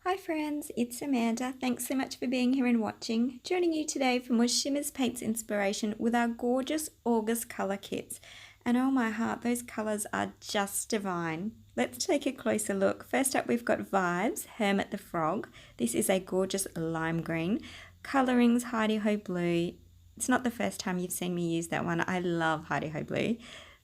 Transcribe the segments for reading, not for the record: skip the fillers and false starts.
Hi friends, it's Amanda. Thanks so much for being here and watching. Joining you today for more Shimmerz Paints inspiration with our gorgeous August Color Kitz. And oh my heart, those colours are just divine. Let's take a closer look. First up we've got Vibez, Hermit the Frog. This is a gorgeous lime green. Coloringz, Heidi Ho Blue. It's not the first time you've seen me use that one. I love Heidi Ho Blue.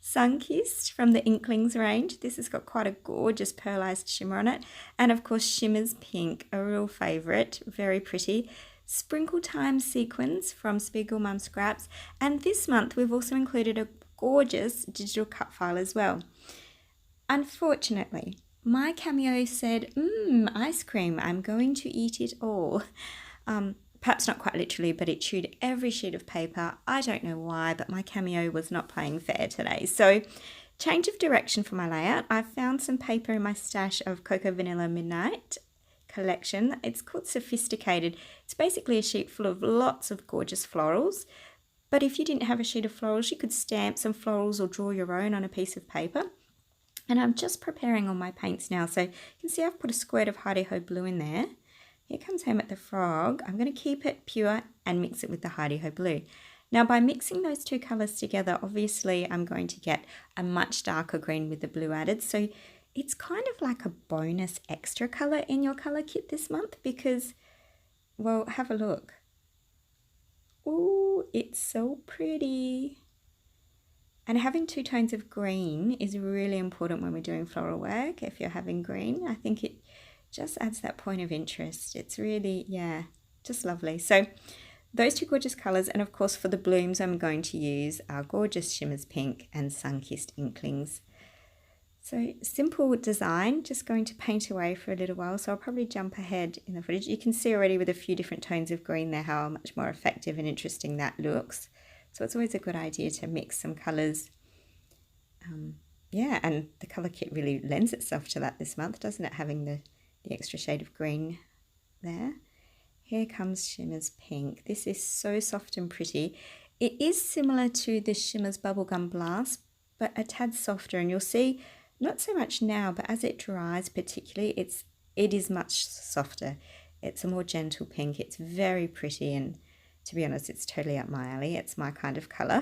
Sunkissed from the Inklingz range. This has got quite a gorgeous pearlized shimmer on it. And of course Shimmerz Pink, a real favourite, very pretty. Sprinkle Time Sequins from Spiegel Mom Scraps. And this month we've also included a gorgeous digital cut file as well. Unfortunately, my cameo said, ice cream, I'm going to eat it all. Perhaps not quite literally, but it chewed every sheet of paper. I don't know why, but my cameo was not playing fair today. So, change of direction for my layout. I found some paper in my stash of Cocoa Vanilla Midnight collection. It's called Sophisticated. It's basically a sheet full of lots of gorgeous florals. But if you didn't have a sheet of florals, you could stamp some florals or draw your own on a piece of paper. And I'm just preparing all my paints now. So, you can see I've put a squirt of Heidi Ho Blue in there. Here comes Hermit the Frog. I'm going to keep it pure and mix it with the Heidi Ho Blue. Now by mixing those two colours together, obviously I'm going to get a much darker green with the blue added. So it's kind of like a bonus extra colour in your colour kit this month because, well, have a look. Ooh, it's so pretty. And having two tones of green is really important when we're doing floral work. If you're having green, I think it just adds that point of interest. It's really, yeah, just lovely. So those two gorgeous colours, and of course for the blooms I'm going to use our gorgeous Shimmerz Pink and Sunkissed Inklingz. So simple design, just going to paint away for a little while, so I'll probably jump ahead in the footage. You can see already with a few different tones of green there how much more effective and interesting that looks. So it's always a good idea to mix some colours. Yeah, and the colour kit really lends itself to that this month, doesn't it, having the extra shade of green there. Here comes Shimmerz Pink. This is so soft and pretty. It is similar to the Shimmerz Bubblegum Blast, but a tad softer, and you'll see not so much now, but as it dries particularly, it is much softer. It's a more gentle pink. It's very pretty, and to be honest, it's totally up my alley. It's my kind of colour.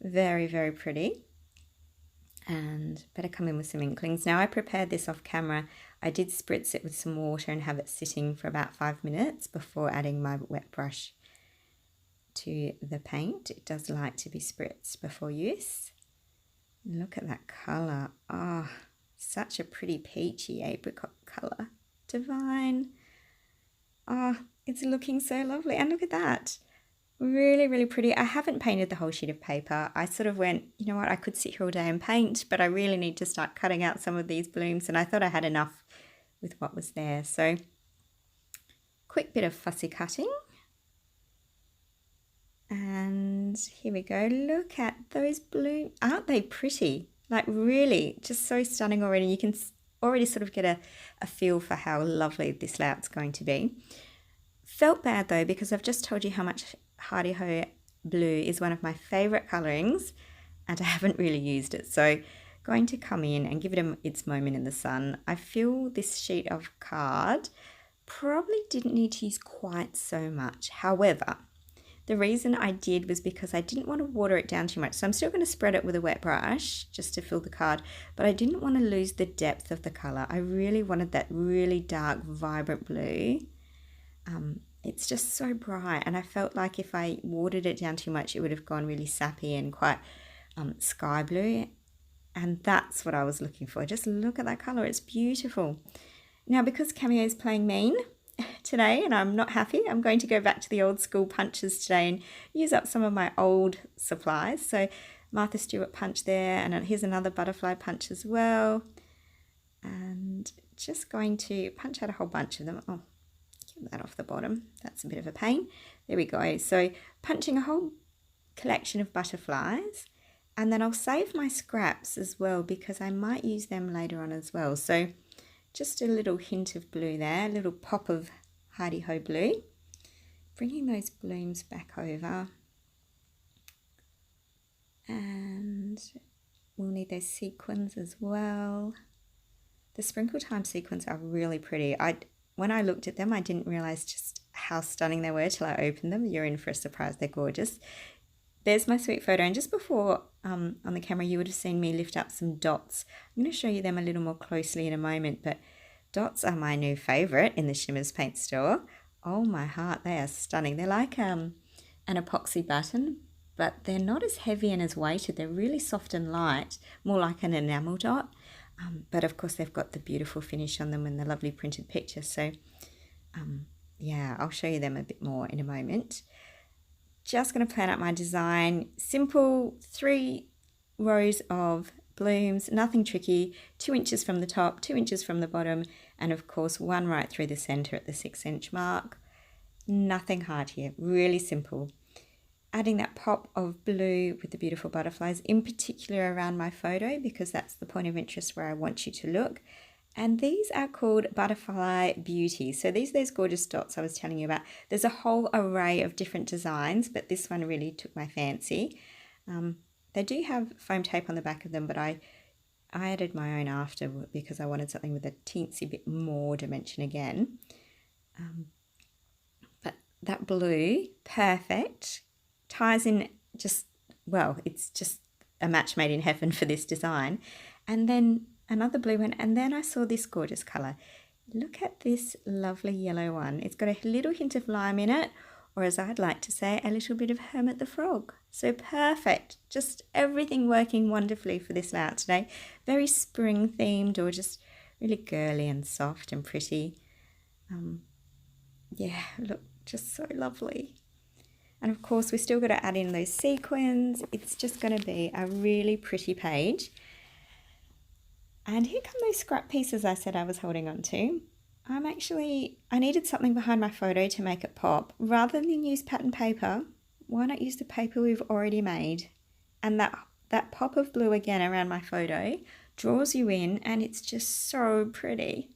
Very, very pretty. And better come in with some Inklings. Now I prepared this off camera. I did spritz it with some water and have it sitting for about 5 minutes before adding my wet brush to the paint. It does like to be spritzed before use. Look at that colour. Oh, such a pretty peachy apricot colour. Divine. Oh, it's looking so lovely. And look at that. Really, really pretty. I haven't painted the whole sheet of paper. I sort of went, you know what, I could sit here all day and paint, but I really need to start cutting out some of these blooms, and I thought I had enough with what was there. So, quick bit of fussy cutting. And here we go. Look at those blooms. Aren't they pretty? Like really, just so stunning already. You can already sort of get a feel for how lovely this layout's going to be. Felt bad though, because I've just told you how much Heidi Ho Blue is one of my favourite colourings, and I haven't really used it. So going to come in and give it its moment in the sun. I feel this sheet of card probably didn't need to use quite so much. However, the reason I did was because I didn't want to water it down too much. So I'm still going to spread it with a wet brush just to fill the card, but I didn't want to lose the depth of the colour. I really wanted that really dark, vibrant blue. It's just so bright, and I felt like if I watered it down too much, it would have gone really sappy and quite sky blue, and that's what I was looking for. Just look at that colour, it's beautiful. Now, because Cameo is playing mean today and I'm not happy, I'm going to go back to the old school punches today and use up some of my old supplies. So Martha Stewart punch there, and here's another butterfly punch as well, and just going to punch out a whole bunch of them. Oh, get that off the bottom, that's a bit of a pain. There we go. So punching a whole collection of butterflies, and then I'll save my scraps as well because I might use them later on as well. So just a little hint of blue there, a little pop of Heidi Ho Blue. Bringing those blooms back over, and we'll need those sequins as well. The Sprinkle Time sequins are really pretty. when I looked at them, I didn't realize just how stunning they were till I opened them. You're in for a surprise. They're gorgeous. There's my sweet photo, and just before on the camera you would have seen me lift up some Dotz. I'm going to show you them a little more closely in a moment, but Dotz are my new favourite in the Shimmerz Paints store. Oh my heart, they are stunning. They're like an epoxy button, but they're not as heavy and as weighted. They're really soft and light, more like an enamel dot. But of course they've got the beautiful finish on them and the lovely printed picture. So yeah, I'll show you them a bit more in a moment. Just going to plan out my design. Simple 3 rows of blooms, nothing tricky, 2 inches from the top, 2 inches from the bottom, and of course 1 right through the center at the 6-inch mark. Nothing hard here, really simple. Adding that pop of blue with the beautiful butterflies, in particular around my photo, because that's the point of interest where I want you to look. And these are called Butterfly Beauties. So these are those gorgeous dots I was telling you about. There's a whole array of different designs, but this one really took my fancy. They do have foam tape on the back of them, but I added my own after because I wanted something with a teensy bit more dimension again. But that blue, perfect. Ties in just, well, it's just a match made in heaven for this design. And then another blue one, and then I saw this gorgeous colour. Look at this lovely yellow one. It's got a little hint of lime in it, or as I'd like to say, a little bit of Hermit the Frog. So perfect. Just everything working wonderfully for this layout today. Very spring themed, or just really girly and soft and pretty. Yeah, look, just so lovely. And of course, we've still got to add in those sequins. It's just going to be a really pretty page. And here come those scrap pieces I said I was holding on to. I needed something behind my photo to make it pop. Rather than use pattern paper, why not use the paper we've already made? And that pop of blue again around my photo draws you in, and it's just so pretty.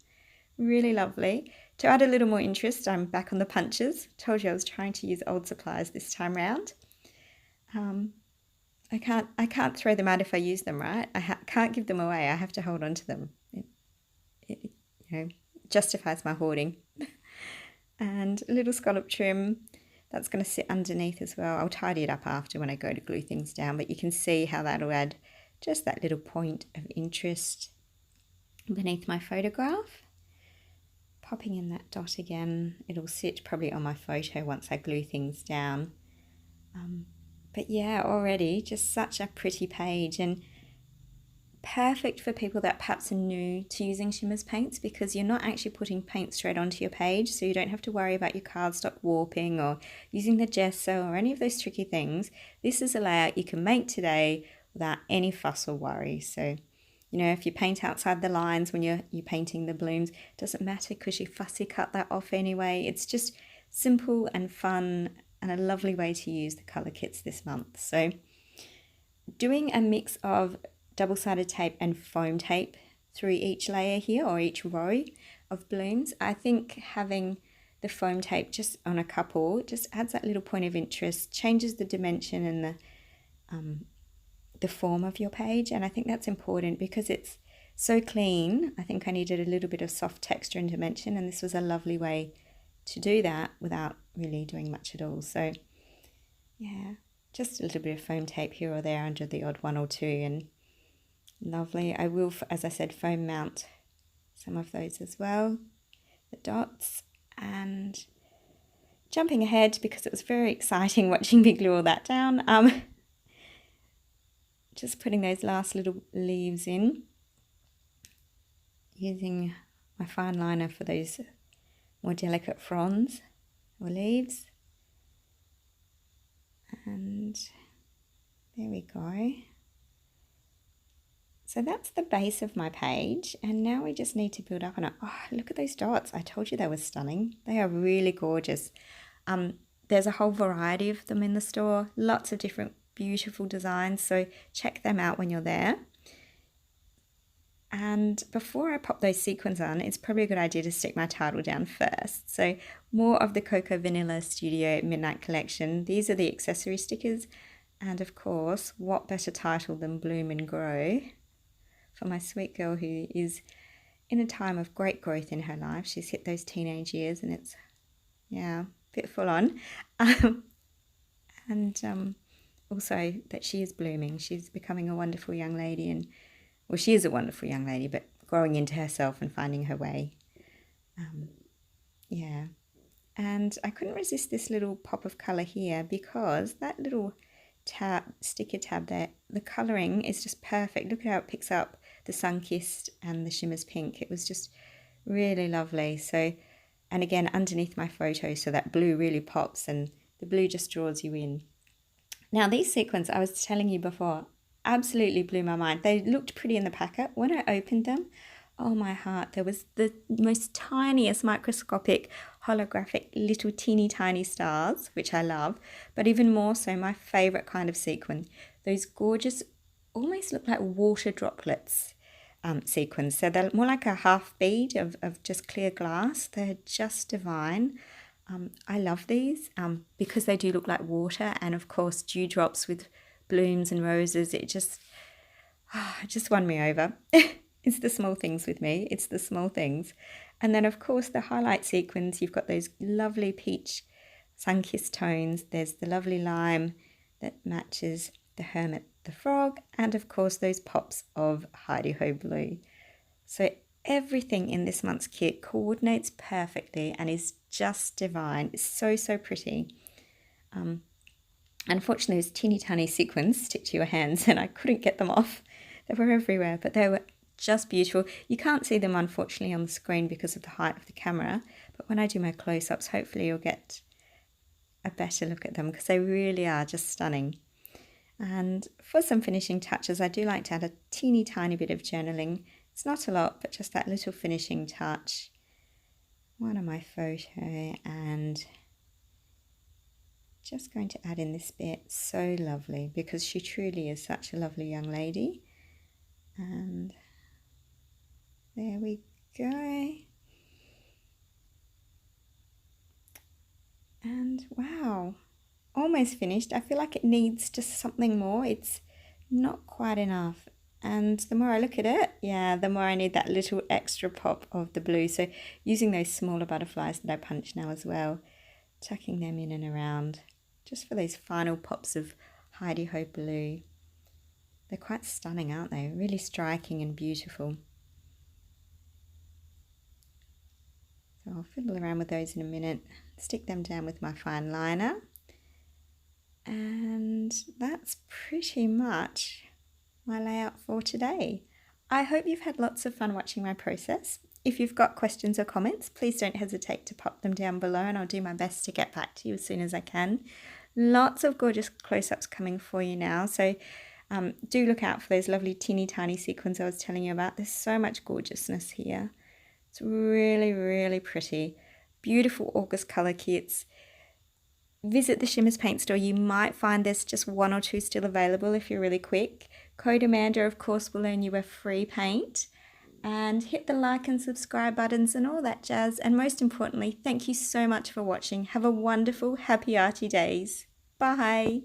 Really lovely. To add a little more interest, I'm back on the punches. Told you I was trying to use old supplies this time round. I can't throw them out if I use them, right? I can't give them away. I have to hold on to them. It justifies my hoarding. And a little scallop trim. That's going to sit underneath as well. I'll tidy it up after when I go to glue things down, but you can see how that'll add just that little point of interest beneath my photograph. Popping in that dot again. It'll sit probably on my photo once I glue things down. But yeah, already just such a pretty page, and perfect for people that perhaps are new to using Shimmerz paints, because you're not actually putting paint straight onto your page, so you don't have to worry about your cardstock warping or using the gesso or any of those tricky things. This is a layout you can make today without any fuss or worry. So, you know, if you paint outside the lines when you're painting the blooms, it doesn't matter because you fussy cut that off anyway. It's just simple and fun, and a lovely way to use the color kits this month. So doing a mix of double-sided tape and foam tape through each layer here, or each row of blooms, I think having the foam tape just on a couple just adds that little point of interest, changes the dimension and the form of your page. And I think that's important because it's so clean. I think I needed a little bit of soft texture and dimension, and this was a lovely way to do that without really doing much at all. So yeah, just a little bit of foam tape here or there under the odd one or two, and lovely. I will, as I said, foam mount some of those as well, the dots. And jumping ahead, because it was very exciting watching me glue all that down, just putting those last little leaves in, using my fine liner for those more delicate fronds or leaves. And there we go. So that's the base of my page, and now we just need to build up on it. Oh, look at those dots. I told you they were stunning. They are really gorgeous. There's a whole variety of them in the store, lots of different beautiful designs, so check them out when you're there. And before I pop those sequins on, it's probably a good idea to stick my title down first. So more of the Cocoa Vanilla Studio Midnight Collection. These are the accessory stickers. And of course, what better title than Bloom and Grow for my sweet girl who is in a time of great growth in her life. She's hit those teenage years and it's, yeah, a bit full on. Also that she is blooming. She's becoming a wonderful young lady, and well, she is a wonderful young lady, but growing into herself and finding her way. Yeah. And I couldn't resist this little pop of colour here because that little sticker tab there, the colouring is just perfect. Look at how it picks up the Sunkissed and the Shimmerz pink. It was just really lovely. So, and again, underneath my photo, so that blue really pops and the blue just draws you in. Now these sequins, I was telling you before, absolutely blew my mind. They looked pretty in the packet. When I opened them, oh my heart, there was the most tiniest microscopic holographic little teeny tiny stars, which I love, but even more so my favourite kind of sequin. Those gorgeous, almost look like water droplets sequins. So they're more like a half bead of just clear glass. They're just divine. I love these because they do look like water, and of course dewdrops with blooms and roses. It just won me over. It's the small things with me. It's the small things. And then of course the highlight sequins, you've got those lovely peach sun-kissed tones. There's the lovely lime that matches the Hermit the Frog, and of course those pops of Heidi Ho Blue. So everything in this month's kit coordinates perfectly and is just divine. It's so, so pretty. Unfortunately, those teeny tiny sequins stick to your hands and I couldn't get them off. They were everywhere, but they were just beautiful. You can't see them, unfortunately, on the screen because of the height of the camera, but when I do my close-ups, hopefully you'll get a better look at them because they really are just stunning. And for some finishing touches, I do like to add a teeny tiny bit of journaling. It's not a lot, but just that little finishing touch. One on my photo, and just going to add in this bit. So lovely, because she truly is such a lovely young lady. And there we go. And wow, almost finished. I feel like it needs just something more. It's not quite enough. And the more I look at it, yeah, the more I need that little extra pop of the blue. So using those smaller butterflies that I punch now as well, tucking them in and around, just for those final pops of Heidi Ho Blue. They're quite stunning, aren't they? Really striking and beautiful. So I'll fiddle around with those in a minute, stick them down with my fine liner. And that's pretty much my layout for today. I hope you've had lots of fun watching my process. If you've got questions or comments, please don't hesitate to pop them down below and I'll do my best to get back to you as soon as I can. Lots of gorgeous close-ups coming for you now, so do look out for those lovely teeny tiny sequins I was telling you about. There's so much gorgeousness here. It's really, really pretty. Beautiful August Color Kitz. Visit the Shimmerz Paint store. You might find there's just one or two still available if you're really quick. Code Amanda, of course, will earn you a free paint. And hit the like and subscribe buttons and all that jazz. And most importantly, thank you so much for watching. Have a wonderful, happy arty days. Bye.